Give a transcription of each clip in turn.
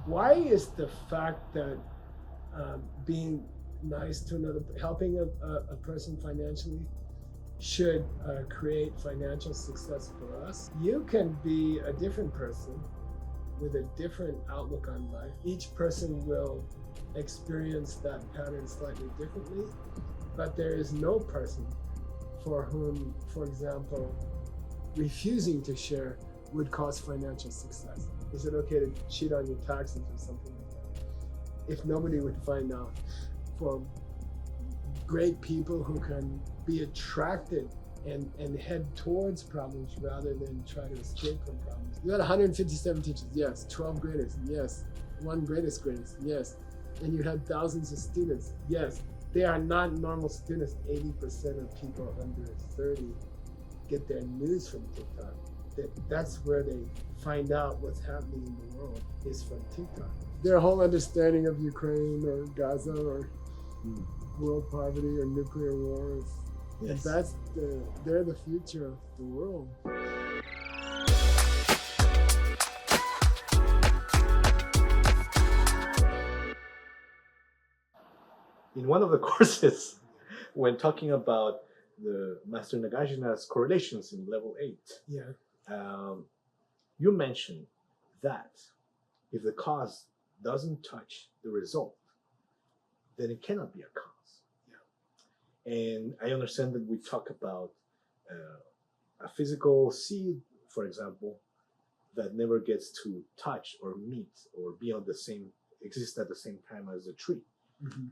Why is the fact that being nice to another, helping a person financially, should create financial success for us? You can be a different person with a different outlook on life. Each person will experience that pattern slightly differently, but there is no person for whom, for example, refusing to share would cause financial success. Is it okay to cheat on your taxes or something like that? If nobody would find out. For great people who can be attracted and head towards problems rather than try to escape from problems. You had 157 teachers, yes. 12 graders, yes. One greatest, yes. And you had thousands of students, yes. They are not normal students. 80% of people under 30 get their news from TikTok. That's where they find out what's happening in the world, is from TikTok. Their whole understanding of Ukraine or Gaza or world poverty or nuclear war is, yes. They're the future of the world. In one of the courses, when talking about the Master Nagarjuna's correlations in level 8, you mentioned that if the cause doesn't touch the result, then it cannot be a cause. And I understand that we talk about a physical seed, for example, that never gets to touch or meet or be on the same, exist at the same time as a tree. Mm-hmm.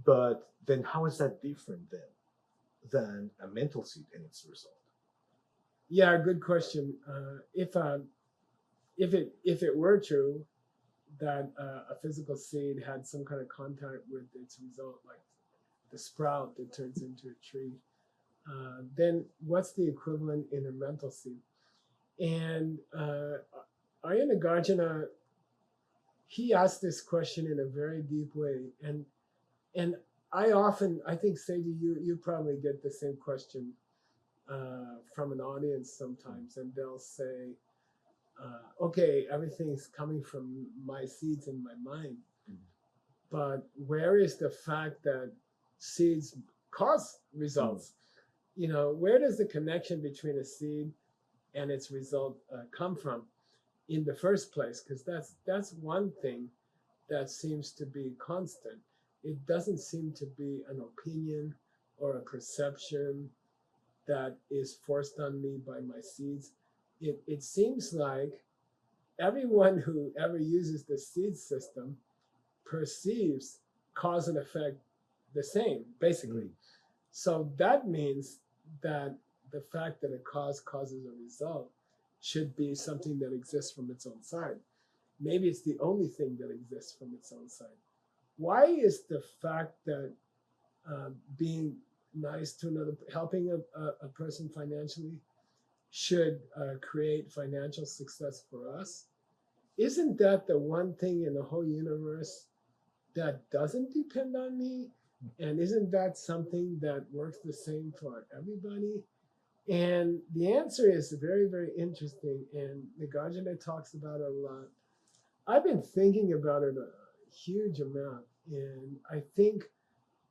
But then how is that different than a mental seed and its result? Yeah, good question. If it were true that a physical seed had some kind of contact with its result, like the sprout that turns into a tree, then what's the equivalent in a mental seed? And Arya Nagarjuna, he asked this question in a very deep way, and I think, Seiji, you probably get the same question from an audience sometimes, and they'll say, okay, everything's coming from my seeds in my mind, but where is the fact that seeds cause results? You know, where does the connection between a seed and its result come from in the first place? Because that's one thing that seems to be constant. It doesn't seem to be an opinion or a perception that is forced on me by my seeds. It seems like everyone who ever uses the seed system perceives cause and effect the same, basically. So that means that the fact that a cause causes a result should be something that exists from its own side. Maybe it's the only thing that exists from its own side. Why is the fact that being nice to another, helping a person financially, should create financial success for us? Isn't that the one thing in the whole universe that doesn't depend on me? And isn't that something that works the same for everybody? And the answer is very, very interesting. And Nagarjuna talks about it a lot. I've been thinking about it a huge amount. And I think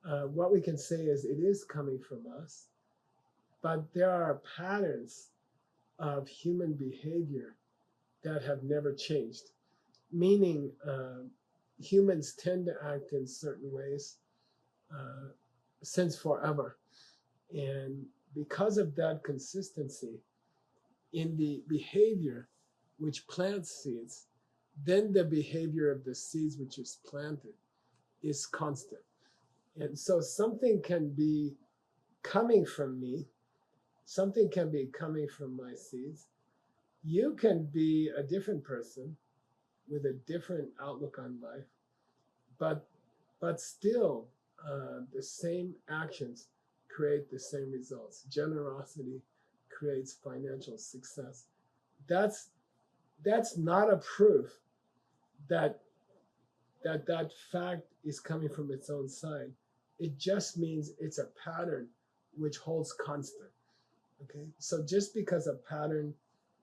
what we can say is it is coming from us. But there are patterns of human behavior that have never changed. Meaning, humans tend to act in certain ways since forever. And because of that consistency in the behavior which plants seeds, then the behavior of the seeds which is planted is constant. And so something can be coming from me, something can be coming from my seeds. You can be a different person with a different outlook on life, but still the same actions create the same results. Generosity creates financial success. That's not a proof that fact is coming from its own side. It just means it's a pattern which holds constant. Okay, so just because a pattern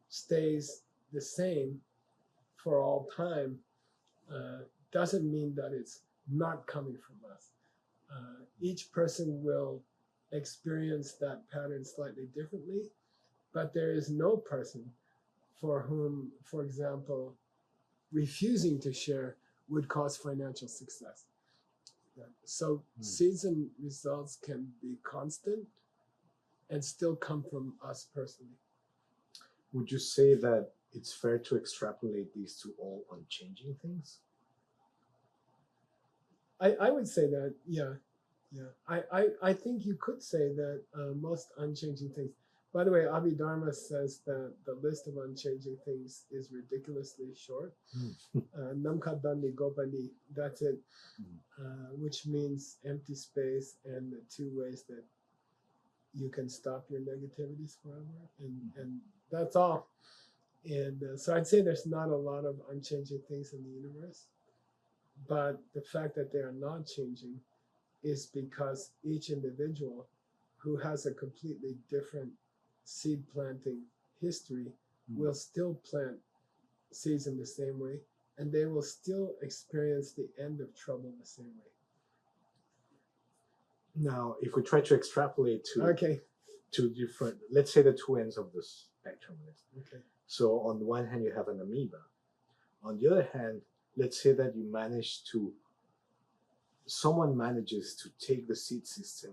stays the same for all time doesn't mean that it's not coming from us. Each person will experience that pattern slightly differently, but there is no person for whom, for example, refusing to share would cause financial success. So seeds and results can be constant and still come from us personally. Would you say that it's fair to extrapolate these to all unchanging things? I would say that, yeah. I think you could say that most unchanging things. By the way, Abhidharma says that the list of unchanging things is ridiculously short. Namkadani Gopani, that's it, which means empty space and the two ways that you can stop your negativities forever. And that's all. And so I'd say there's not a lot of unchanging things in the universe. But the fact that they are not changing is because each individual who has a completely different seed planting history will still plant seeds in the same way, and they will still experience the end of trouble the same way. Now, if we try to extrapolate to two different, let's say the two ends of the spectrum. Okay. So on the one hand, you have an amoeba. On the other hand, let's say that someone manages to take the seed system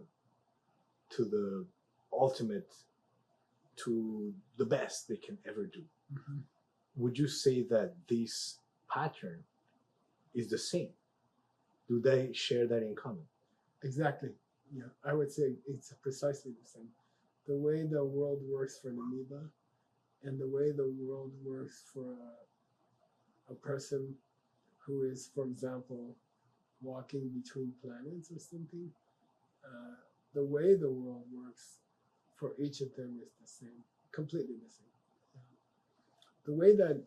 to the ultimate, to the best they can ever do. Would you say that this pattern is the same? Do they share that in common? Exactly. Yeah, I would say it's precisely the same. The way the world works for an amoeba and the way the world works for a person who is, for example, walking between planets or something, the way the world works for each of them is the same, completely the same. The way that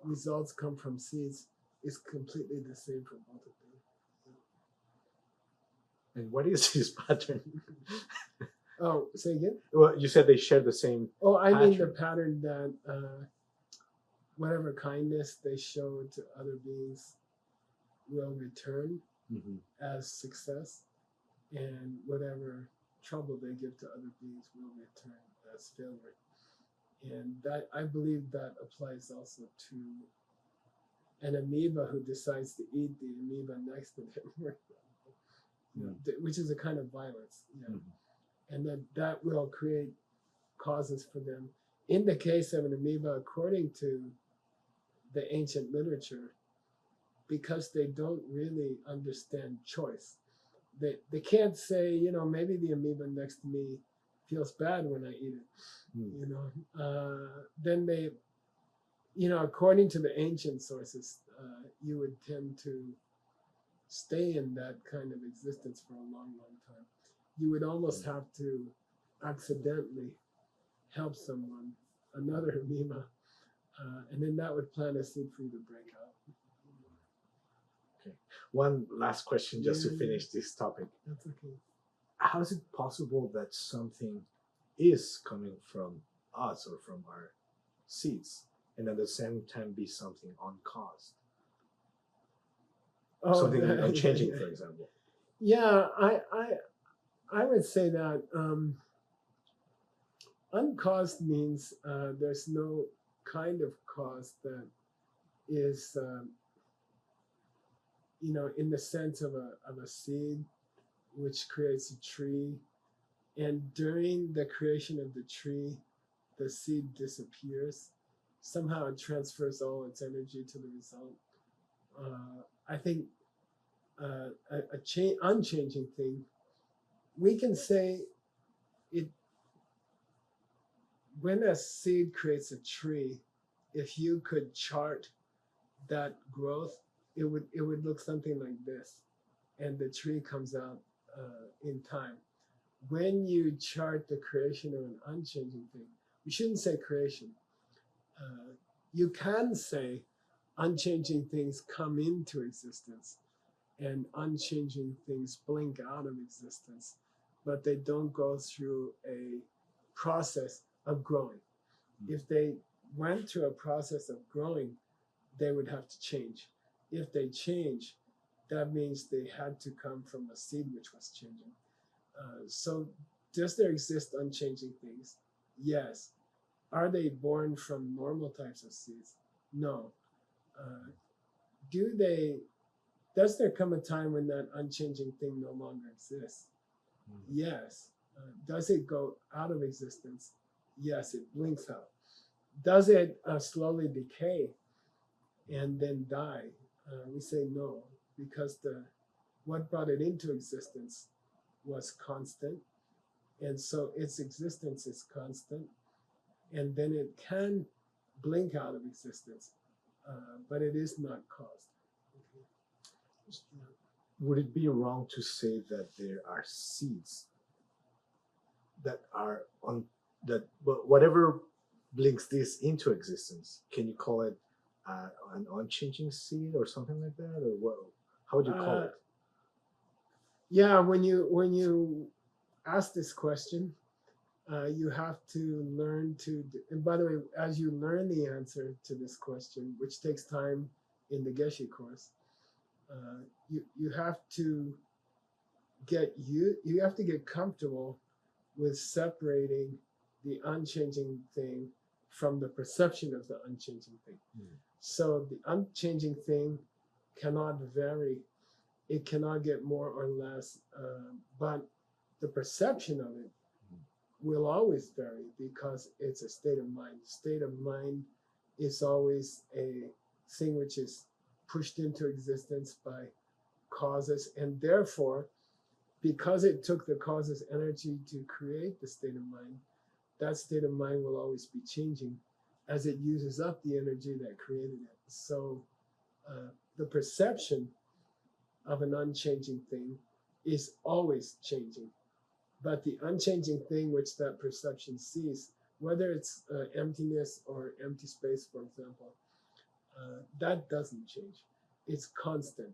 results come from seeds is completely the same for both of them. And what is this pattern? Oh, say again? Well, you said they share the same. Oh, I pattern. mean the pattern that whatever kindness they show to other beings will return as success, and whatever trouble they give to other beings will return as failure. And that, I believe, that applies also to an amoeba who decides to eat the amoeba next to them, which is a kind of violence. And that will create causes for them. In the case of an amoeba, according to the ancient literature, because they don't really understand choice, they can't say, maybe the amoeba next to me feels bad when I eat it. Then they, according to the ancient sources, you would tend to stay in that kind of existence for a long, long time. You would almost have to accidentally help someone, another amoeba, and then that would plant a seed for you to break out. Okay. One last question just to finish this topic. That's okay. How is it possible that something is coming from us or from our seeds and at the same time be something uncaused? Something unchanging, for example. Yeah, I would say that uncaused means there's no kind of cause that is, in the sense of a seed which creates a tree, and during the creation of the tree, the seed disappears. Somehow it transfers all its energy to the result. I think unchanging thing, we can say it. When a seed creates a tree, if you could chart that growth, it would look something like this, and the tree comes out in time. When you chart the creation of an unchanging thing, we shouldn't say creation. You can say unchanging things come into existence and unchanging things blink out of existence, but they don't go through a process of growing. If they went through a process of growing, they would have to change. if they change, that means they had to come from a seed which was changing. So does there exist unchanging things? Yes. Are they born from normal types of seeds? No. Does there come a time when that unchanging thing no longer exists? Yes. Does it go out of existence? Yes, it blinks out. Does it slowly decay and then die? We say no, because what brought it into existence was constant, and so its existence is constant, and then it can blink out of existence, but it is not caused. Would it be wrong to say that there are seeds that are on that, but whatever blinks this into existence, can you call it an unchanging seed or something like that, or what? How would you call it? Yeah, when you ask this question, you have to learn to. And by the way, as you learn the answer to this question, which takes time in the Geshe course, you have to get comfortable with separating the unchanging thing from the perception of the unchanging thing. So the unchanging thing cannot vary. It cannot get more or less, but the perception of it will always vary because it's a state of mind. State of mind is always a thing which is pushed into existence by causes, and therefore, because it took the cause's energy to create the state of mind, that state of mind will always be changing as it uses up the energy that created it. So the perception of an unchanging thing is always changing. But the unchanging thing which that perception sees, whether it's emptiness or empty space, for example, that doesn't change. It's constant.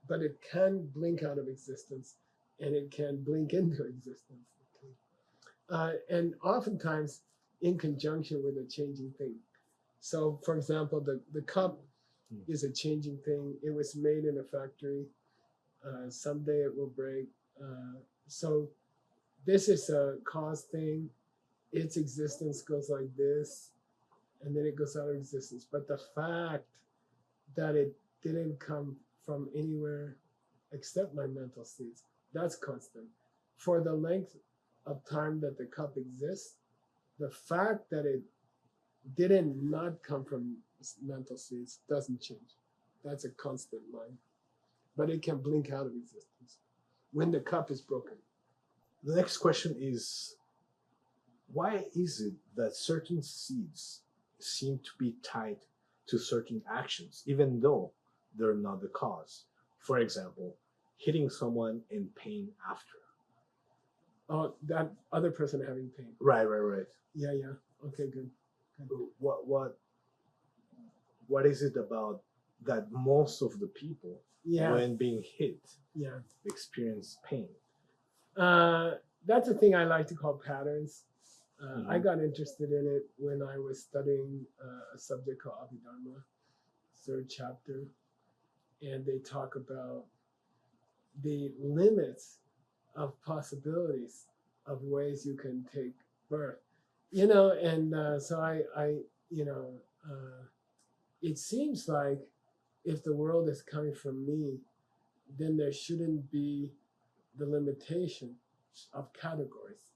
But it can blink out of existence and it can blink into existence. And oftentimes in conjunction with a changing thing. So, for example, the cup is a changing thing. It was made in a factory. Someday it will break. So this is a cause thing. Its existence goes like this, and then it goes out of existence. But the fact that it didn't come from anywhere except my mental seeds, that's constant. For the length of time that the cup exists, the fact that it didn't not come from mental seeds doesn't change. That's a constant mind. But it can blink out of existence when the cup is broken. The next question is, why is it that certain seeds seem to be tied to certain actions, even though they're not the cause? For example, hitting someone in pain after. Oh, that other person having pain. Right. Yeah. Okay, good. What is it about that most of the people, when being hit, experience pain? That's a thing I like to call patterns. I got interested in it when I was studying a subject called Abhidharma, 3rd chapter, and they talk about the limits of possibilities of ways you can take birth. So it seems like if the world is coming from me, then there shouldn't be the limitation of categories.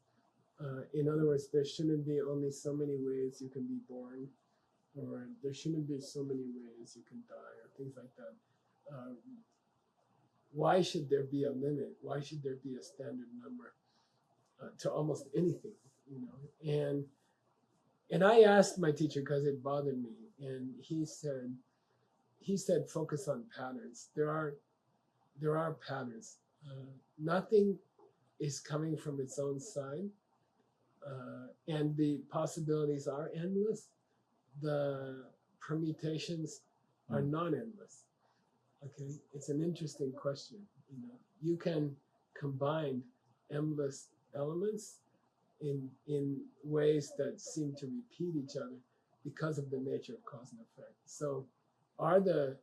In other words, there shouldn't be only so many ways you can be born, or there shouldn't be so many ways you can die, or things like that. Why should there be a limit? Why should there be a standard number to almost anything? And I asked my teacher because it bothered me, and he said focus on patterns. There are patterns. Nothing is coming from its own side, and the possibilities are endless. The permutations are non-endless. Okay, it's an interesting question. You can combine endless elements in ways that seem to repeat each other because of the nature of cause and effect. So, are the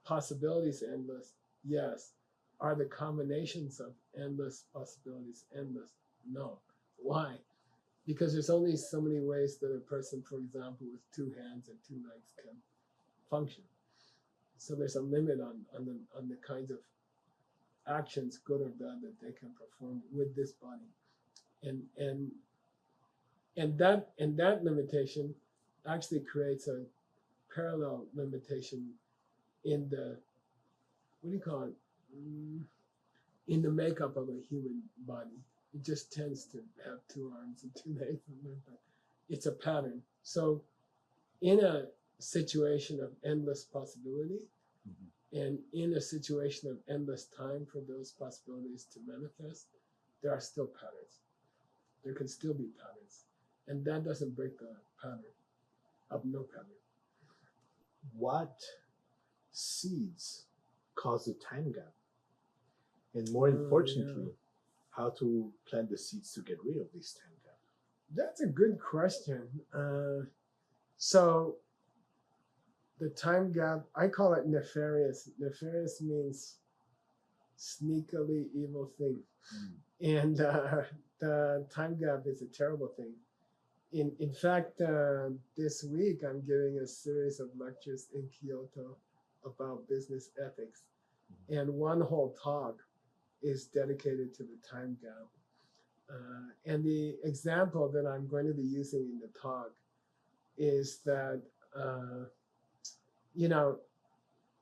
possibilities endless? Yes. Are the combinations of endless possibilities endless? No. Why? Because there's only so many ways that a person, for example, with 2 hands and 2 legs can function. So there's a limit on the kinds of actions, good or bad, that they can perform with this body. And that limitation actually creates a parallel limitation in the, what do you call it? In the makeup of a human body. It just tends to have 2 arms and 2 legs. It's a pattern. So in a situation of endless possibility, and in a situation of endless time for those possibilities to manifest, there are still patterns. There can still be patterns. And that doesn't break the pattern of no pattern. What seeds cause the time gap? And more importantly, how to plant the seeds to get rid of this time gap? That's a good question. So the time gap, I call it nefarious. Nefarious means sneakily evil thing. And the time gap is a terrible thing. In fact, this week I'm giving a series of lectures in Kyoto about business ethics. And one whole talk is dedicated to the time gap. And the example that I'm going to be using in the talk is that,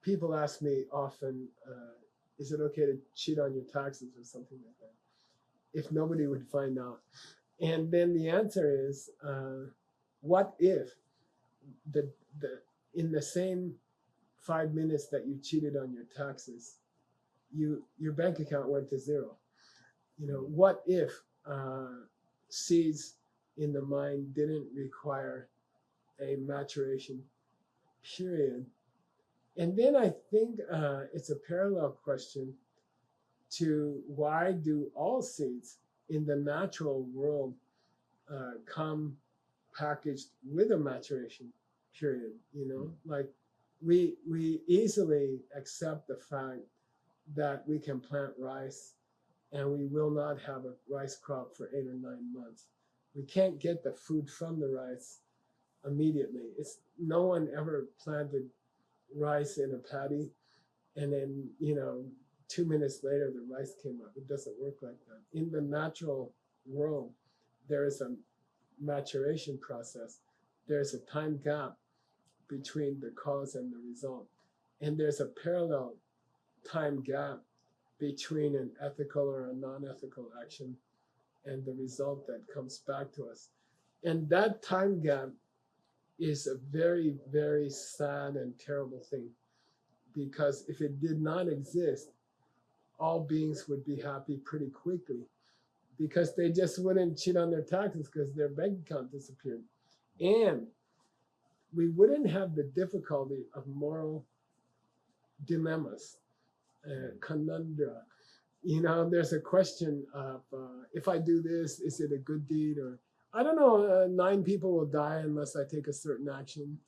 people ask me often, is it okay to cheat on your taxes or something like that, if nobody would find out? And then the answer is, what if in the same 5 minutes that you cheated on your taxes, your bank account went to 0? What if seeds in the mind didn't require a maturation period? And then I think it's a parallel question to why do all seeds in the natural world come packaged with a maturation period? Like we easily accept the fact that we can plant rice and we will not have a rice crop for 8 or 9 months. We can't get the food from the rice immediately. No one ever planted rice in a paddy and then 2 minutes later the rice came up. It doesn't work like that. In the natural world, there is a maturation process. There's a time gap between the cause and the result. And there's a parallel time gap between an ethical or a non-ethical action and the result that comes back to us. And that time gap is a very, very sad and terrible thing, because if it did not exist, all beings would be happy pretty quickly, because they just wouldn't cheat on their taxes because their bank account disappeared. And we wouldn't have the difficulty of moral dilemmas, conundra. There's a question of, if I do this, is it a good deed? Or, I don't know, 9 people will die unless I take a certain action,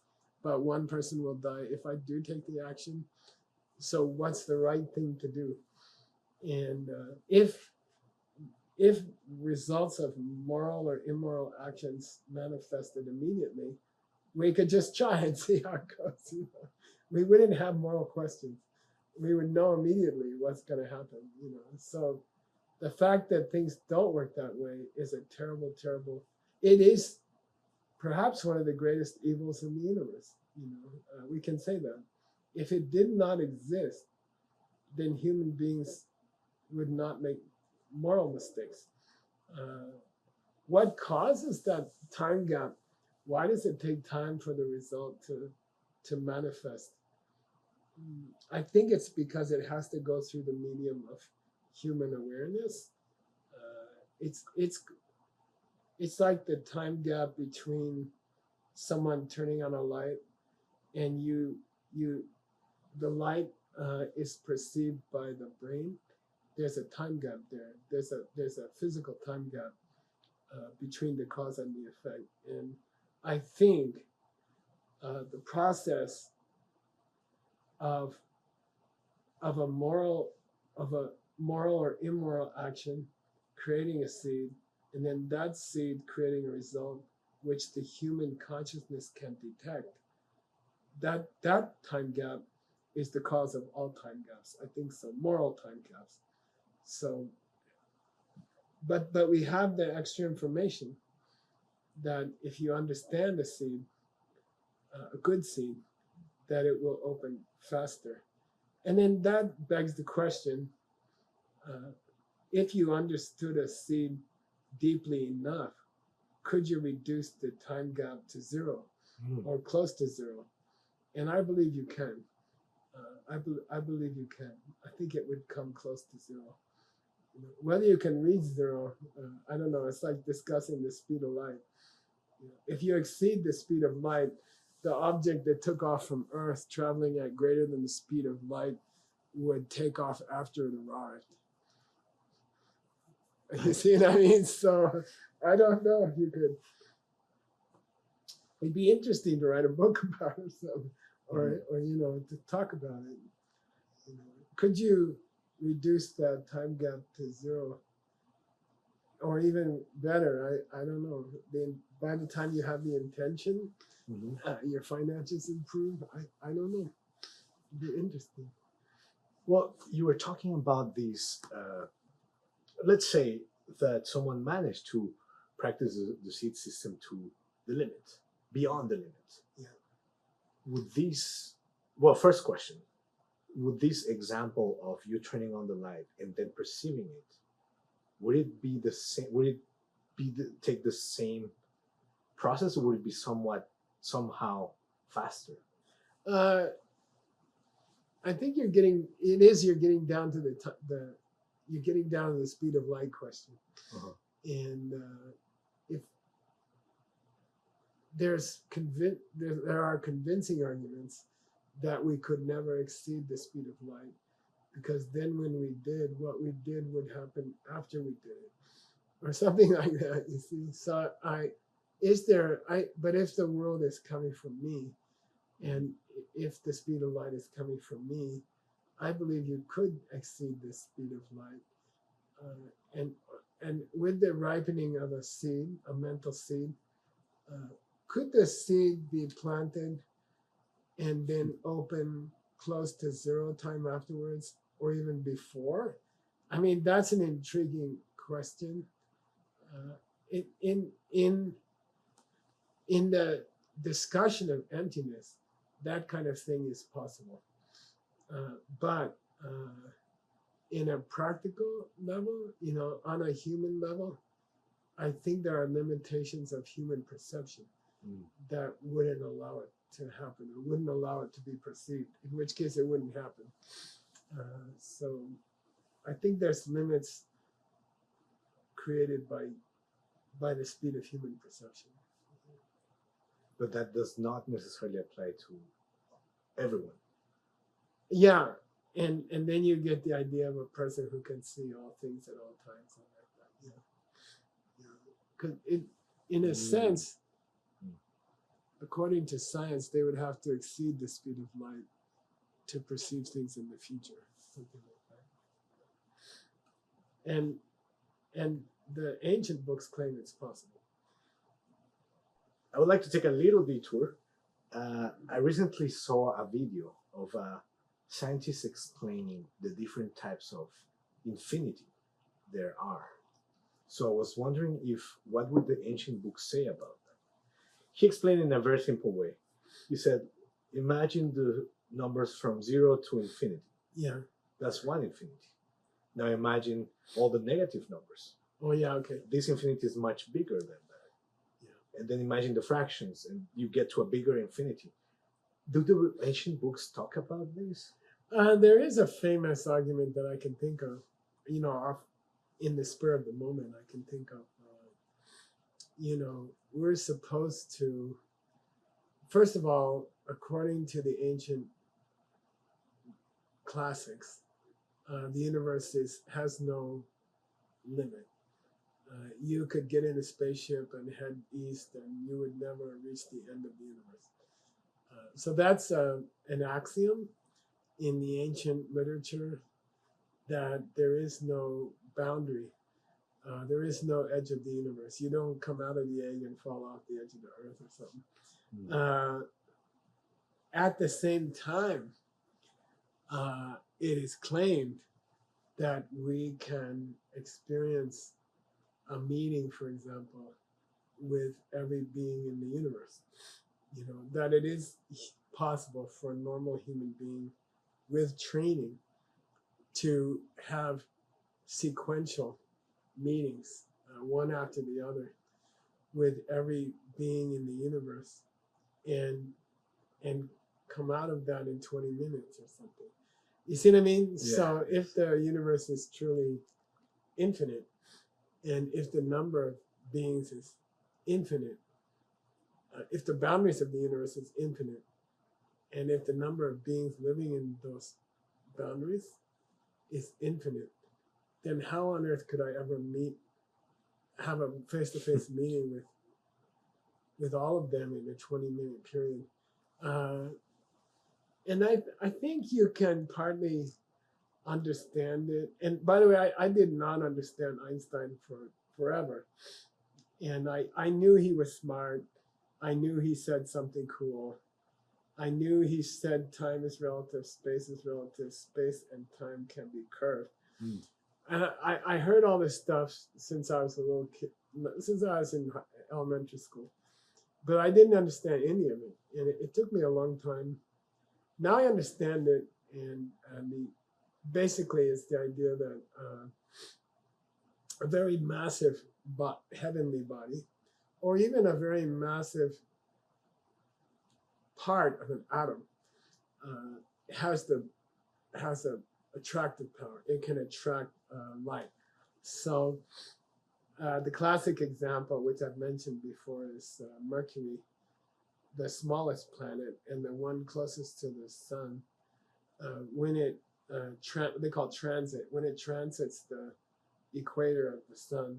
but 1 person will die if I do take the action. So what's the right thing to do? And if results of moral or immoral actions manifested immediately, we could just try and see how it goes. We wouldn't have moral questions. We would know immediately what's going to happen. So the fact that things don't work that way is a terrible, terrible. It is perhaps one of the greatest evils in the universe. We can say that. If it did not exist, then human beings would not make moral mistakes. What causes that time gap? Why does it take time for the result to manifest? I think it's because it has to go through the medium of human awareness. It's like the time gap between someone turning on a light and the light is perceived by the brain. There's a time gap there. There's a physical time gap between the cause and the effect. And I think the process of of a moral or immoral action creating a seed, and then that seed creating a result which the human consciousness can detect, that time gap is the cause of all time gaps. I think so. Moral time gaps. So, but we have the extra information that if you understand a seed, a good seed, that it will open faster. And then that begs the question, if you understood a seed deeply enough, could you reduce the time gap to zero or close to zero? And I believe you can. I believe you can. I think it would come close to zero. Whether you can reach zero, I don't know. It's like discussing the speed of light. If you exceed the speed of light, the object that took off from Earth traveling at greater than the speed of light would take off after it arrived. You see what I mean? So I don't know if you could. It'd be interesting to write a book about it, or something, or to talk about it. Could you reduce that time gap to zero, or even better? I don't know. Then by the time you have the intention, your finances improve. I don't know. It'd be interesting. Well, you were talking about these. Let's say that someone managed to practice the seed system to the limit, beyond the limit. Yeah. Would these, well, first question, would this example of you turning on the light and then perceiving it, would it be the same? Would it be take the same process, or would it be somehow faster? I think you're getting down to you're getting down to the speed of light question. And if there are convincing arguments that we could never exceed the speed of light, because then when we did, what we did would happen after we did it, or something like that. You see, so but if the world is coming from me, and if the speed of light is coming from me, I believe you could exceed the speed of light. And with the ripening of a seed, a mental seed, could the seed be planted and then open close to zero time afterwards, or even before? I mean, that's an intriguing question. In the discussion of emptiness, that kind of thing is possible. But in a practical level, on a human level, I think there are limitations of human perception that wouldn't allow it to happen, or wouldn't allow it to be perceived, in which case it wouldn't happen. So I think there's limits created by the speed of human perception. But that does not necessarily apply to everyone. Yeah, and then you get the idea of a person who can see all things at all times, like that. Because in a sense, according to science, they would have to exceed the speed of light to perceive things in the future, something like that. And the ancient books claim it's possible. I would like to take a little detour. I recently saw a video of scientists explaining the different types of infinity there are. So I was wondering what would the ancient books say about that? He explained in a very simple way. He said, imagine the numbers from 0 to infinity. Yeah. That's one infinity. Now imagine all the negative numbers. Oh, yeah, okay. This infinity is much bigger than that. Yeah. And then imagine the fractions, and you get to a bigger infinity. Do the ancient books talk about this? There is a famous argument that I can think of, in the spur of the moment, I can think of, we're supposed to, first of all, according to the ancient classics, the universe has no limit. You could get in a spaceship and head east, and you would never reach the end of the universe. So that's an axiom. in the ancient literature that there is no boundary. There is no edge of the universe. You don't come out of the egg and fall off the edge of the earth or something. At the same time, it is claimed that we can experience a meeting, for example, with every being in the universe. You know, that it is possible for a normal human being with training to have sequential meetings, one after the other, with every being in the universe, and come out of that in 20 minutes or something. You see what I mean? Yeah. So if the universe is truly infinite, and if the number of beings is infinite, if the boundaries of the universe is infinite, and if the number of beings living in those boundaries is infinite, then how on earth could I ever have a face-to-face meeting with all of them in a 20-minute period? And I think you can partly understand it. And by the way, I did not understand Einstein for forever. And I knew he was smart. I knew he said something cool. I knew he said time is relative, space is relative, space and time can be curved. And I heard all this stuff since I was a little kid, since I was in elementary school. But I didn't understand any of it. And it took me a long time. Now I understand it. And basically it's the idea that a very massive heavenly body, or even a very massive part of an atom, has a attractive power. It can attract light. So the classic example, which I've mentioned before, is Mercury, the smallest planet and the one closest to the sun. When it they call it transit. When it transits the equator of the sun,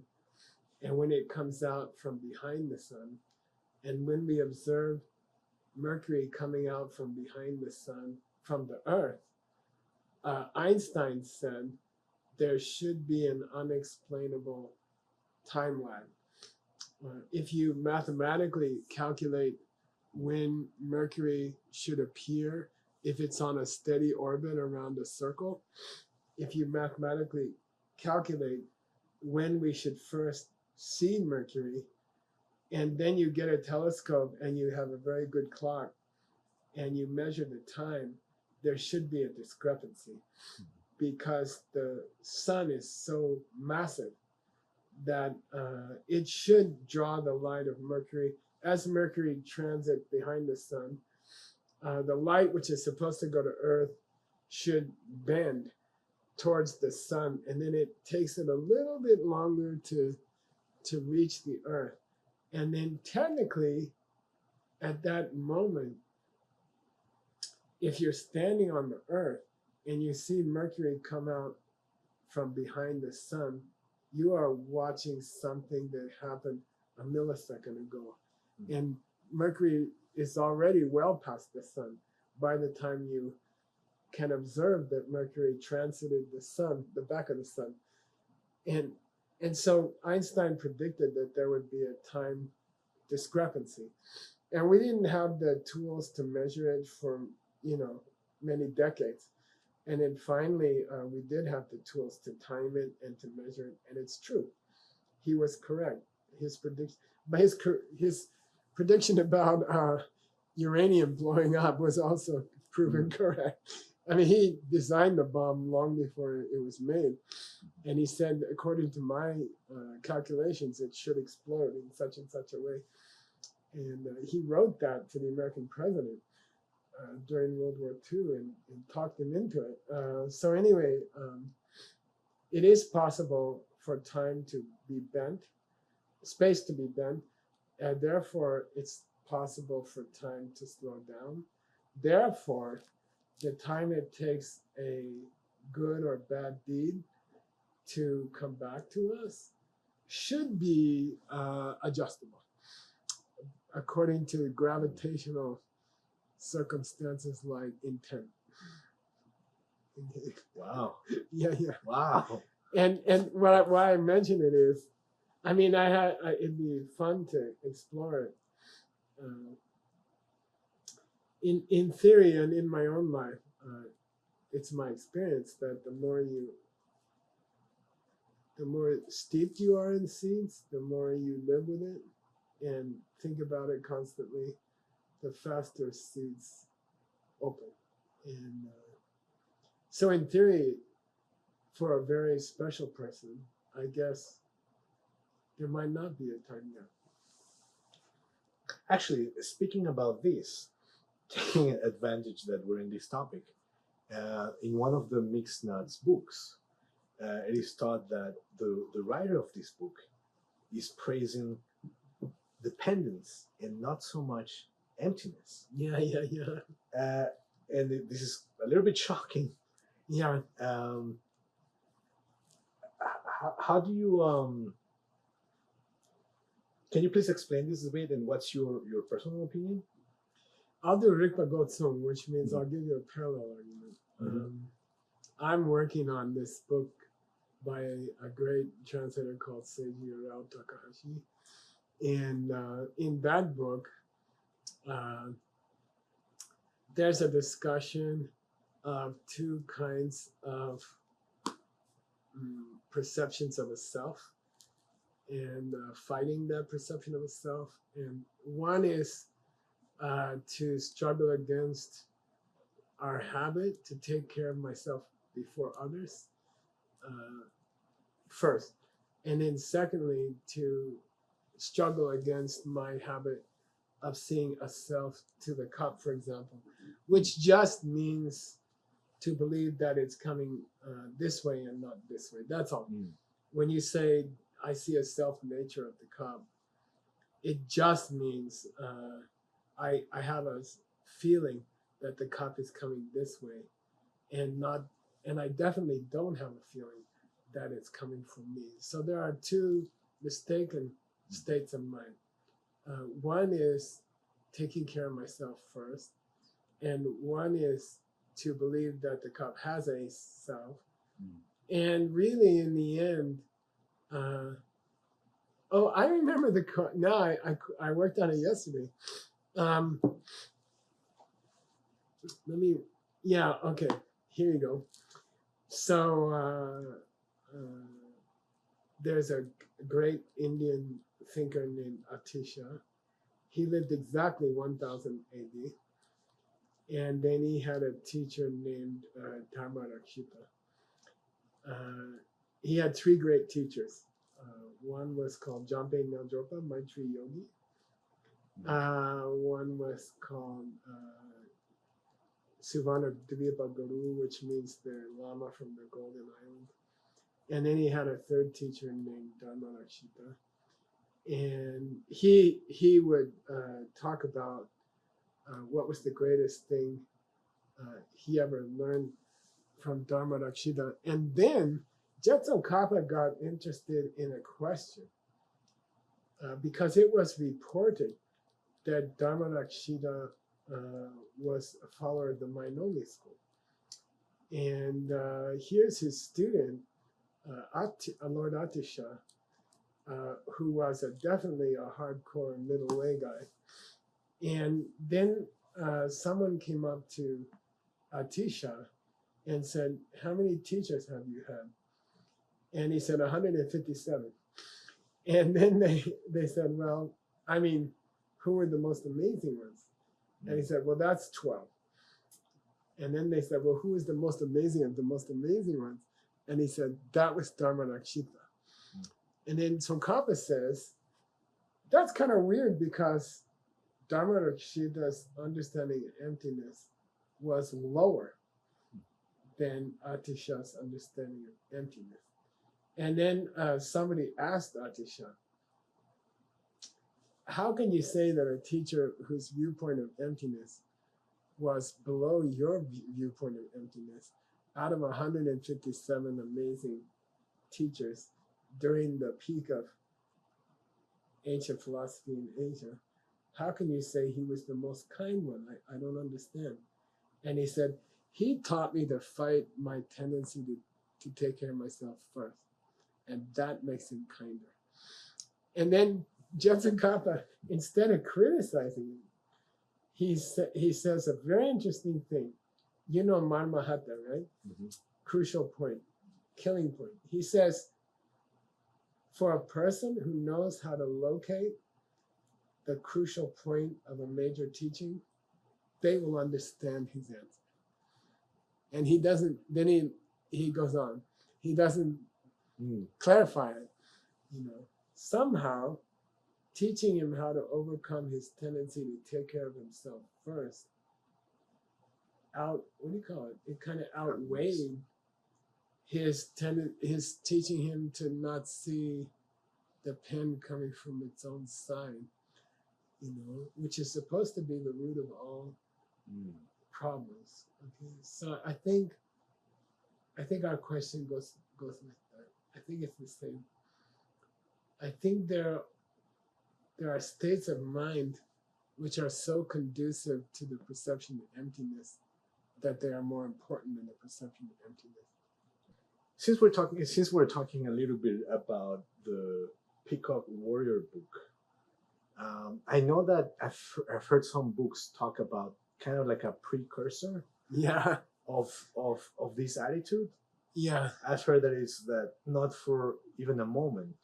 and when it comes out from behind the sun, and when we observe Mercury coming out from behind the sun from the Earth, Einstein said there should be an unexplainable time lag. If you mathematically calculate when Mercury should appear, if it's on a steady orbit around a circle, if you mathematically calculate when we should first see Mercury, and then you get a telescope and you have a very good clock and you measure the time, there should be a discrepancy, because the sun is so massive that it should draw the light of Mercury. As Mercury transits behind the sun, the light which is supposed to go to Earth should bend towards the sun, and then it takes it a little bit longer to reach the Earth. And then technically, at that moment, if you're standing on the Earth and you see Mercury come out from behind the sun, you are watching something that happened a millisecond ago. And Mercury is already well past the sun by the time you can observe that Mercury transited the sun, the back of the sun. And so Einstein predicted that there would be a time discrepancy. And we didn't have the tools to measure it for, many decades. And then finally, we did have the tools to time it and to measure it. And it's true. He was correct. His prediction about uranium blowing up was also proven correct. I mean, he designed the bomb long before it was made. And he said, according to my calculations, it should explode in such and such a way. And he wrote that to the American president during World War II and talked him into it. So anyway, it is possible for time to be bent, space to be bent, and therefore it's possible for time to slow down. Therefore, the time it takes a good or bad deed to come back to us should be adjustable according to gravitational circumstances like intent. Wow. Yeah, yeah. Wow. And why I mention it is, I mean, it'd be fun to explore it. In theory and in my own life, it's my experience that the more steeped you are in seeds, the more you live with it and think about it constantly, the faster seeds open. And so, in theory, for a very special person, I guess there might not be a time gap. Actually, speaking about this, taking advantage that we're in this topic, in one of the Mixed Nuts books, it is taught that the writer of this book is praising dependence and not so much emptiness. Yeah, yeah, yeah. And this is a little bit shocking. Yeah. How do you can you please explain this a bit, and what's your personal opinion? I'll do Rikpa Gotsung, which means I'll give you a parallel argument. I'm working on this book by a great translator called Seiji Rao Takahashi. And in that book, there's a discussion of two kinds of perceptions of a self and fighting that perception of a self. And one is to struggle against our habit to take care of myself before others first. And then secondly, to struggle against my habit of seeing a self to the cup, for example, which just means to believe that it's coming this way and not this way. That's all. When you say, I see a self nature of the cup, it just means I have a feeling that the cup is coming this way and I definitely don't have a feeling that it's coming from me. So there are two mistaken states of mind. One is taking care of myself first, and one is to believe that the cup has a self. And really, in the end, I remember now I worked on it yesterday. Okay, here you go. So there's a great Indian thinker named Atisha. He lived exactly 1000 AD. And then he had a teacher named Dharma Rakshita. He had three great teachers. One was called Jampe Naljopa, Maitri Yogi. One was called Suvana Dvipa Guru, which means the Lama from the Golden Island. And then he had a third teacher named Dharma Rakshita. And he would talk about what was the greatest thing he ever learned from Dharma Rakshita. And then Jetson Kappa got interested in a question because it was reported that Dharma Rakshita was a follower of the Mainoli school. And here's his student, Lord Atisha, who was definitely a hardcore middle way guy. And then someone came up to Atisha and said, how many teachers have you had? And he said, 157. And then they said, well, I mean, who were the most amazing ones? And he said, well, that's 12. And then they said, well, who is the most amazing of the most amazing ones? And he said, that was Dharma Rakshita. And then Tsongkhapa says, that's kind of weird because Dharma Rakshita's understanding of emptiness was lower than Atisha's understanding of emptiness. And then somebody asked Atisha, how can you say that a teacher whose viewpoint of emptiness was below your viewpoint of emptiness out of 157 amazing teachers during the peak of ancient philosophy in Asia? How can you say he was the most kind one? I don't understand. And he said, he taught me to fight my tendency to take care of myself first. And that makes him kinder. And then Judson Kappa, instead of criticizing him, he says a very interesting thing. You know Marmahatma, right? Mm-hmm. Crucial point, killing point. He says, for a person who knows how to locate the crucial point of a major teaching, they will understand his answer. And he doesn't, then he goes on. He doesn't clarify it, you know. Somehow, teaching him how to overcome his tendency to take care of himself first, it kind of outweighed his teaching him to not see the pen coming from its own side, you know, which is supposed to be the root of all problems. Okay, so I think our question goes like that. I think it's the same. I think there are states of mind which are so conducive to the perception of emptiness that they are more important than the perception of emptiness. Since we're talking a little bit about the Peacock Warrior book, I know that I've heard some books talk about kind of like a precursor of this attitude. Yeah. I've heard that it's that not for even a moment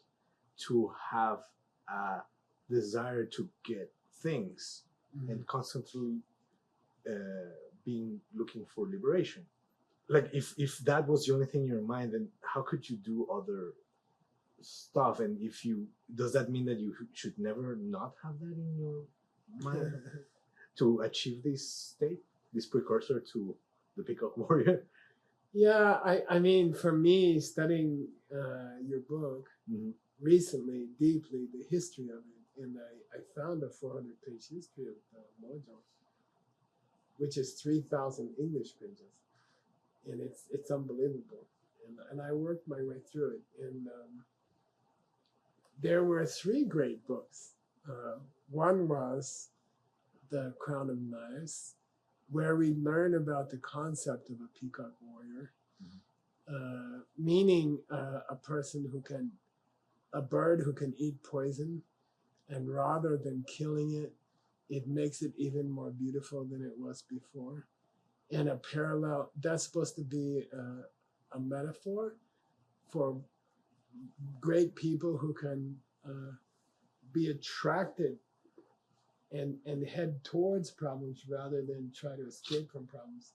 to have a desire to get things and constantly being looking for liberation. Like if that was the only thing in your mind, then how could you do other stuff? And does that mean that you should never not have that in your mind to achieve this state, this precursor to the Peacock Warrior? Yeah, I mean, for me, studying your book recently, deeply, the history of it, and I found a 400-page history of Lojong, which is 3,000 English pages, and it's unbelievable. And I worked my way through it, and there were 3 great books. One was The Crown of Knives, where we learn about the concept of a peacock warrior, meaning a bird who can eat poison, and rather than killing it, it makes it even more beautiful than it was before. And a parallel, that's supposed to be a metaphor for great people who can be attracted and head towards problems rather than try to escape from problems,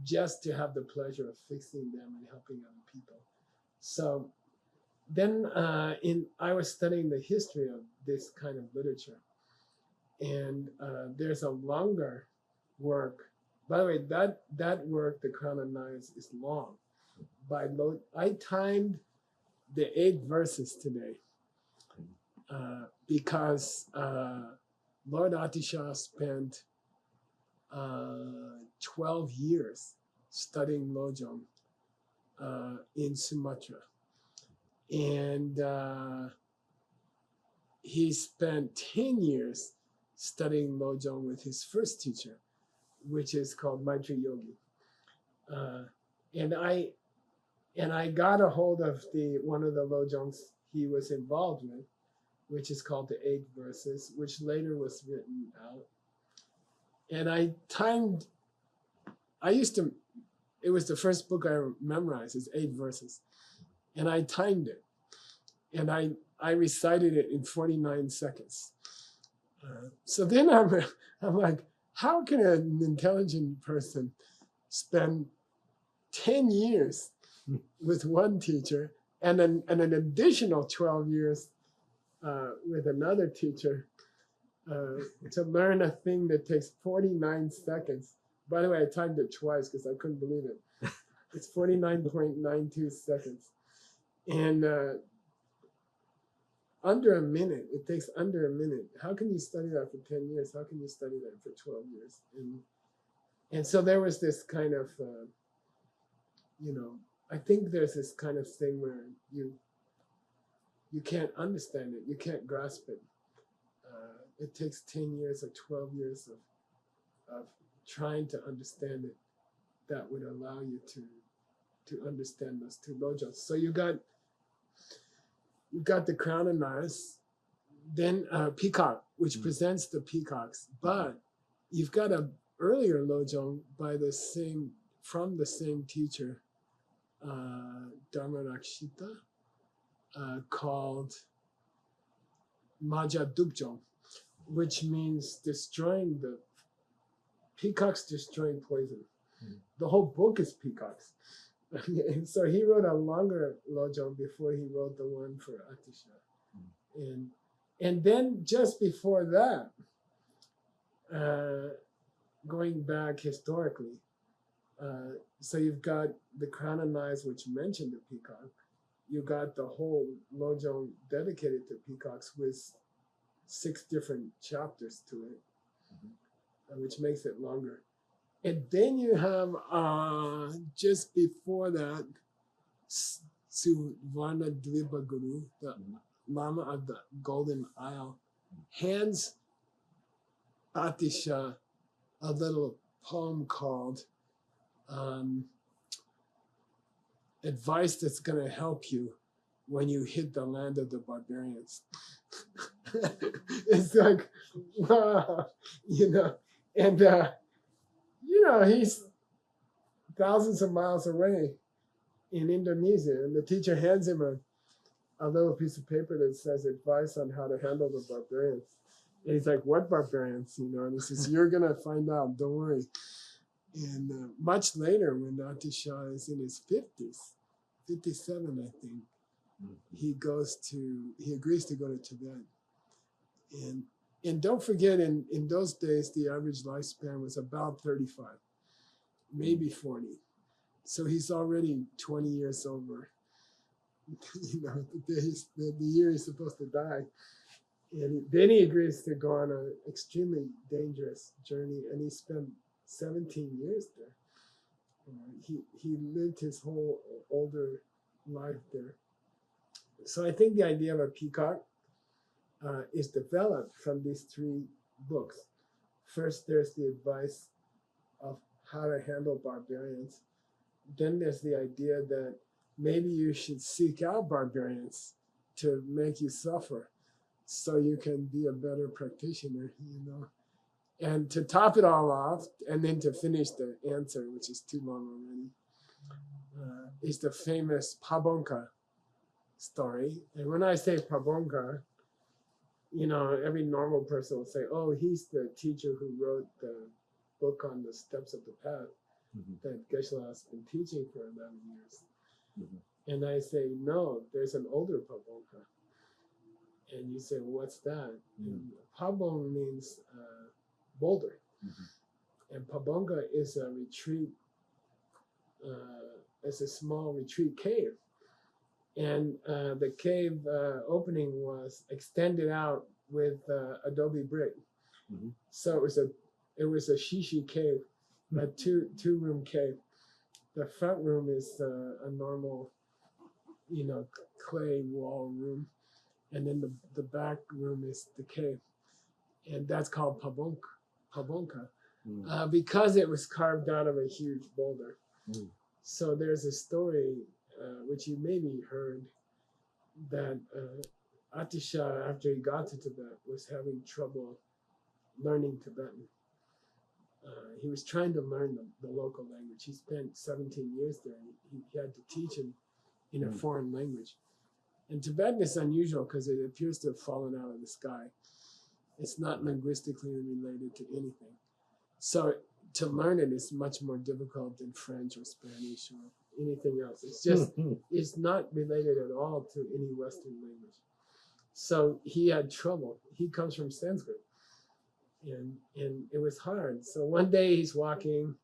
just to have the pleasure of fixing them and helping other people. So then I was studying the history of this kind of literature. And there's a longer work. By the way, that work, The Crown of Knives, is long. I timed the 8 verses today because Lord Atisha spent 12 years studying Lojong in Sumatra. And he spent 10 years studying Lojong with his first teacher, which is called Maitri Yogi. And I got a hold of one of the Lojongs he was involved with, which is called the 8 verses, which later was written out. And it was the first book I memorized, it's 8 verses. And I timed it. And I recited it in 49 seconds. So then I'm like, how can an intelligent person spend 10 years with one teacher and an additional 12 years with another teacher to learn a thing that takes 49 seconds? By the way, I timed it twice because I couldn't believe it. It's 49.92 seconds. And under a minute, it takes under a minute. How can you study that for 10 years? How can you study that for 12 years? And so there was this kind of, I think there's this kind of thing where you can't understand it, you can't grasp it. It takes 10 years or 12 years of trying to understand it that would allow you to understand those two lojong. So you got the crown and knives, then peacock, which presents the peacocks, but you've got a earlier lojong from the same teacher, Dharmarakshita, called Maja Dukjong, which means destroying the peacocks, destroying poison. The whole book is peacocks. And so he wrote a longer lojong before he wrote the one for Atisha. And then just before that, going back historically, so you've got the crown and knives, which mentioned the peacock. You got the whole lojong dedicated to peacocks with 6 different chapters to it, which makes it longer. And then you have just before that, Suvarna Dvipa Guru, the Lama of the Golden Isle, hands Atisha a little poem called Advice That's Going to Help You When You Hit the Land of the Barbarians. It's like, wow, and he's thousands of miles away in Indonesia, and the teacher hands him a little piece of paper that says advice on how to handle the barbarians. And he's like, what barbarians? And he says, you're going to find out, don't worry. And much later, when Atisha is in his 50s, 57, I think, he agrees to go to Tibet. And don't forget, in those days, the average lifespan was about 35, maybe 40. So he's already 20 years over, the year he's supposed to die. And then he agrees to go on an extremely dangerous journey, and he spent 17 years there. He lived his whole older life there. So I think the idea of a peacock is developed from these 3 books. First, there's the advice of how to handle barbarians. Then there's the idea that maybe you should seek out barbarians to make you suffer so you can be a better practitioner, And to top it all off, and then to finish the answer, which is too long already, is the famous Pabonka story. And when I say Pabonka, every normal person will say, oh, he's the teacher who wrote the book on the steps of the path that Geshe has been teaching for 11 years. And I say, no, there's an older Pabonka. And you say, well, what's that? Pabong means boulder. And Pabonka is a retreat, it's a small retreat cave. And the cave opening was extended out with adobe brick. So it was a shishi cave, a two-room cave. The front room is a normal, clay wall room. And then the back room is the cave. And that's called Pabonka, because it was carved out of a huge boulder. So there's a story, which you maybe heard, that Atisha, after he got to Tibet, was having trouble learning Tibetan. He was trying to learn the local language. He spent 17 years there. He had to teach in a foreign language. And Tibetan is unusual because it appears to have fallen out of the sky. It's not linguistically related to anything. So to learn it is much more difficult than French or Spanish or anything else. It's just, it's not related at all to any Western language. So he had trouble. He comes from Sanskrit. And it was hard. So one day he's walking,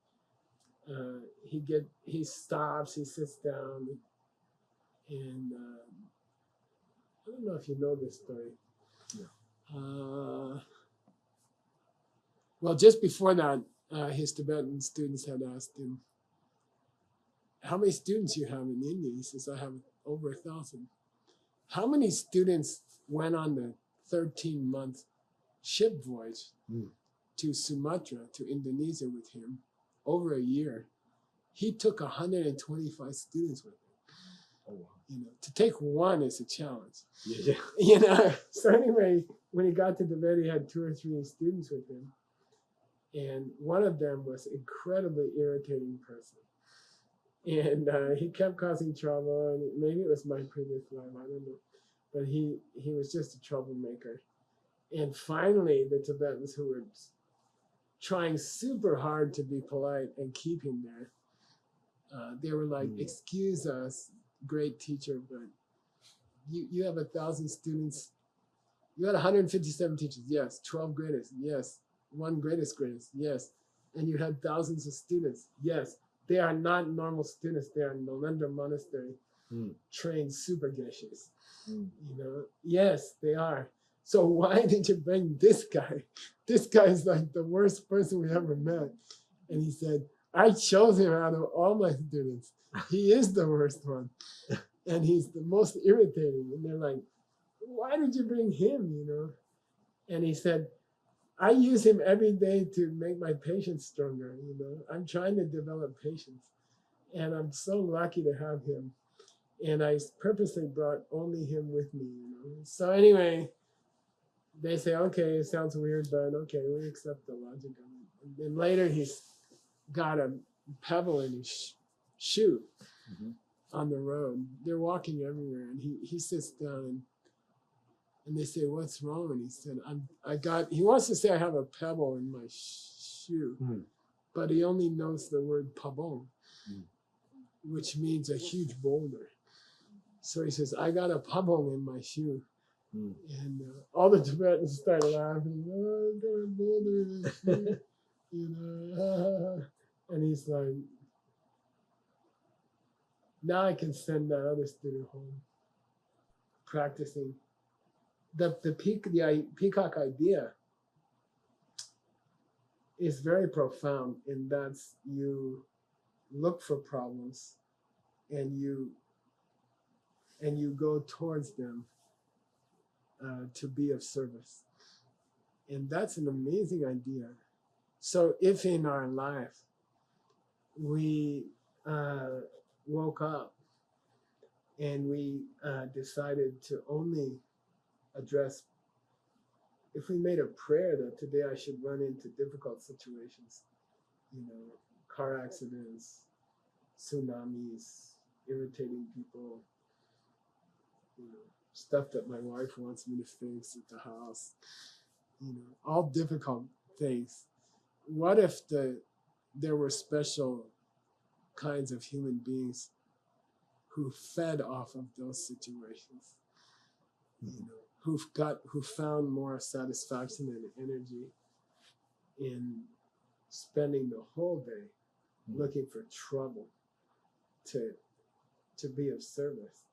he stops, he sits down, and I don't know if you know this story. Yeah. Well, just before that, his Tibetan students had asked him, how many students you have in India? He says, I have over 1,000. How many students went on the 13-month ship voyage to Sumatra, to Indonesia with him, over a year, he took 125 students with him. Oh, wow. You know, to take one is a challenge. Yeah. You know, so anyway, when he got to Tibet, he had 2 or 3 students with him. And one of them was an incredibly irritating person. And he kept causing trouble, and maybe it was my previous life, I don't know. But he was just a troublemaker. And finally, the Tibetans who were trying super hard to be polite and keep him there, they were like, excuse us, great teacher, but you have 1,000 students. You had 157 teachers, yes. 12 greatest, yes. 1 greatest, yes. And you had thousands of students, yes. They are not normal students. They are Nalanda Monastery trained super geshes. You know, yes, they are. So why did you bring this guy? This guy is like the worst person we ever met. And he said, I chose him out of all my students. He is the worst one. And he's the most irritating. And they're like, why did you bring him, you know? And he said, I use him every day to make my patience stronger, you know? I'm trying to develop patience. And I'm so lucky to have him. And I purposely brought only him with me, you know? So anyway, they say, okay, it sounds weird, but okay, we accept the logic of it. And then later he's got a pebble in his shoe on the road. They're walking everywhere, and he sits down, and they say, what's wrong? And he said, he wants to say I have a pebble in my shoe, but he only knows the word pabon, which means a huge boulder. So he says, I got a pabon in my shoe. And all the Tibetans started laughing. Oh, I got a boulder in his shoe. You know, and he's like, now I can send that other student home practicing. The peacock idea is very profound, and that's you look for problems and you go towards them to be of service. And that's an amazing idea. So if in our life we woke up and we decided to only address, if we made a prayer that today I should run into difficult situations, you know, car accidents, tsunamis, irritating people, you know, stuff that my wife wants me to fix at the house, you know, all difficult things. What if there were special kinds of human beings who fed off of those situations, you know, who found more satisfaction and energy in spending the whole day looking for trouble to be of service.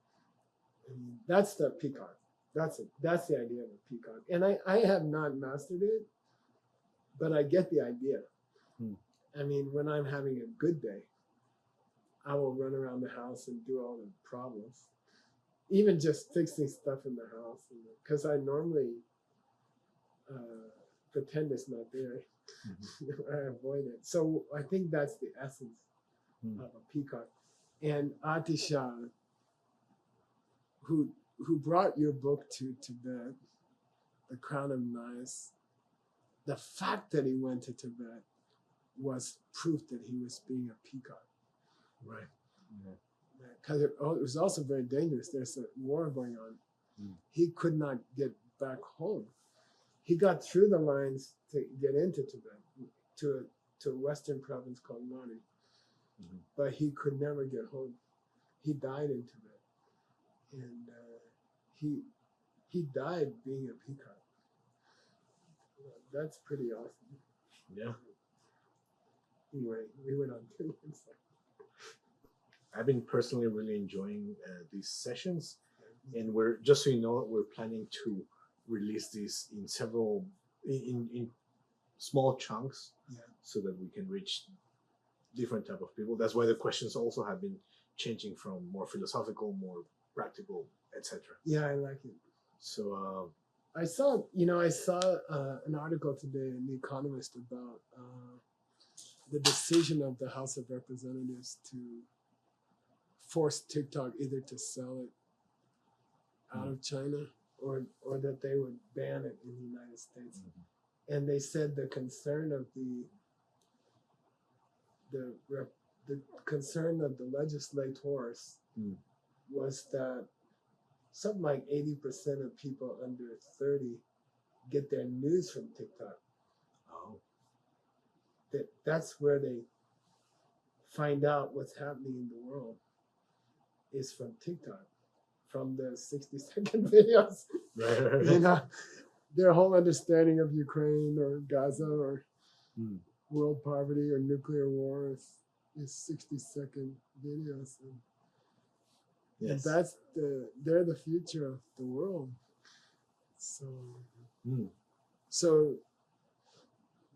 I mean, that's the peacock. That's the idea of a peacock. And I have not mastered it, but I get the idea. I mean, when I'm having a good day, I will run around the house and do all the problems, even just fixing stuff in the house, because I normally pretend it's not there. I avoid it. So I think that's the essence of a peacock. And Atisha, who brought your book to Tibet, The Crown of Nice, the fact that he went to Tibet was proof that he was being a peacock. Right. Because it was also very dangerous. There's a war going on. He could not get back home. He got through the lines to get into Tibet, to a western province called Mani. But he could never get home. He died in Tibet. And he died being a peacock. That's pretty awesome. Yeah. Anyway, we went on to I've been personally really enjoying these sessions, and we're, just so you know, we're planning to release these in several in small chunks, so that we can reach different type of people. That's why the questions also have been changing from more philosophical, more practical, etc. Yeah, I like it. So I saw an article today in The Economist about the decision of the House of Representatives to force TikTok either to sell it out of China or that they would ban it in the United States. Mm-hmm. And they said the concern of the concern of the legislators was that something like 80% of people under 30 get their news from TikTok. Oh. That's where they find out what's happening in the world is from TikTok, from the 60-second videos. Right. You know, their whole understanding of Ukraine or Gaza or world poverty or nuclear war is 60-second videos. Yes. And they're the future of the world. So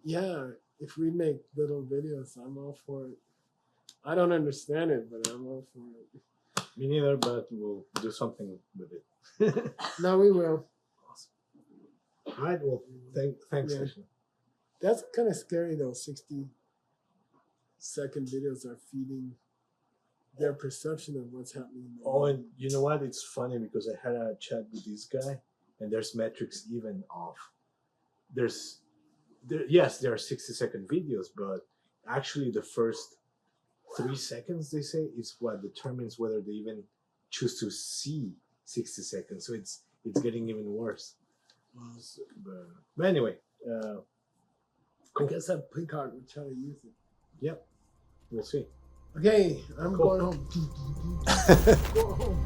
yeah, if we make little videos, I'm all for it. I don't understand it, but I'm all for it. Me neither, but we'll do something with it. No, we will. Awesome. All right. Well, thanks. Yeah. That's kind of scary though. 60-second videos are feeding their perception of what's happening. Oh, and you know what? It's funny because I had a chat with this guy, and there's metrics even of there are 60-second videos, but actually the first 3 seconds they say is what determines whether they even choose to see 60 seconds. So it's getting even worse. But anyway, I guess that peacock would try to use it. Yep, we'll see. Okay, I'm Cool. going home. Go home.